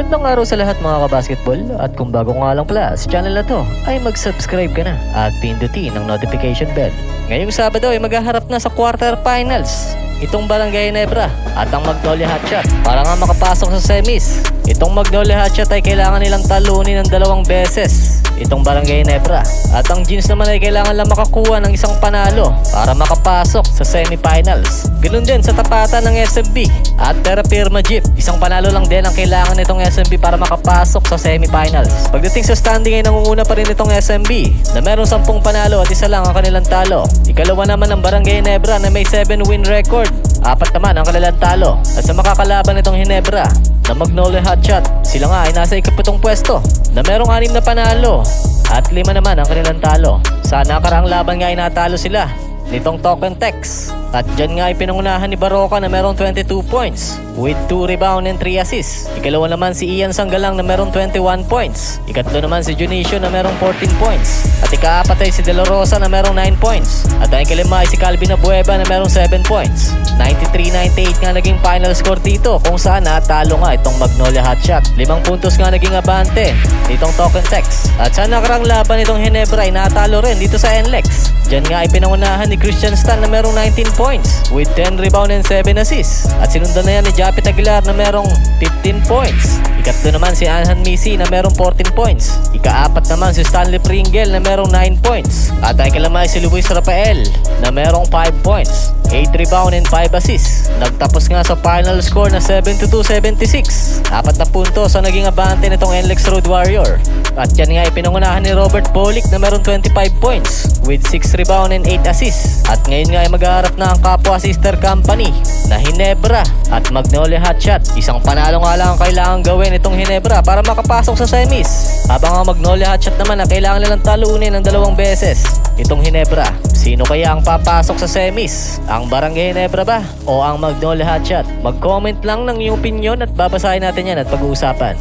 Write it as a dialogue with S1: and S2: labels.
S1: Magandang araw sa lahat mga kabasketball, at kung bago nga lang pala sa channel na to ay mag-subscribe ka na at pindutin ang notification bell. Ngayong Sabado ay maghaharap na sa quarterfinals itong Barangay Ginebra at ang Magnolia Hotshot para nga makapasok sa semis. Itong Magnolia Hotshot ay kailangan nilang talunin ng 2 beses itong Barangay Ginebra, at ang Jeans naman ay kailangan lang makakuha ng isang panalo para makapasok sa semifinals. Ganoon din sa tapatan ng SMB at Terra Firma Jeep, isang panalo lang din ang kailangan nitong SMB para makapasok sa semifinals. Pagdating sa standing ay nangunguna pa rin itong SMB na meron 10 panalo at isa lang ang kanilang talo. Ikalawa naman ang Barangay Ginebra na may 7 win record, 4 naman ang kanilang talo. At sa makakalaban nitong Ginebra na Magnolia Hotshot, sila nga ay nasa 7 pwesto na merong 6 na panalo at 5 naman ang kanilang talo. Sa nakaraang laban nga ay natalo sila nitong Token Tex, at dyan nga ay pinangunahan ni Baroka na merong 22 points with 2 rebound and 3 assists. Ikalawa naman si Ian Sanggalang na merong 21 points. Ikatlo naman si Junicio na merong 14 points. At ikaapat ay si De La Rosa na merong 9 points. At ang ikalima ay si Calvin Abueva na merong 7 points. 93-98 nga naging final score dito, kung saan natalo nga itong Magnolia Hotshot. 5 puntos nga naging abante nitong Token Tex. At sa nakarang laban nitong Ginebra ay natalo rin dito sa NLEX. Dyan nga ay pinangunahan ni Christian Stan na merong 19 points with 10 rebound and 7 assists. At sinundan na yan ni Japit Aguilar na merong 15 points. Ikatlo naman si Anhan Misi na merong 14 points. Ikaapat naman si Stanley Pringle na merong 9 points. At ang ikalamay si Luis Rafael na merong 5 points, 8 rebound and 5 assists. Nagtapos nga sa final score na 72-76. 4 na puntos ang naging abante nitong NLEX Road Warrior. At yan nga ay pinangunahan ni Robert Polic na merong 25 points with 6 rebound and 8 assists. At ngayon nga ay maghaharap na ang kapwa sister company na Ginebra at Magnolia Hotshot. Isang panalo nga lang ang kailangan gawin itong Ginebra para makapasok sa semis, habang ang Magnolia Hotshot naman na kailangan nilang talunin ng 2 beses itong Ginebra. Sino kaya ang papasok sa semis? Ang Barangay Ginebra ba o ang Magnolia Hotshot? Mag-comment lang ng iyong opinion at babasahin natin yan at pag-uusapan.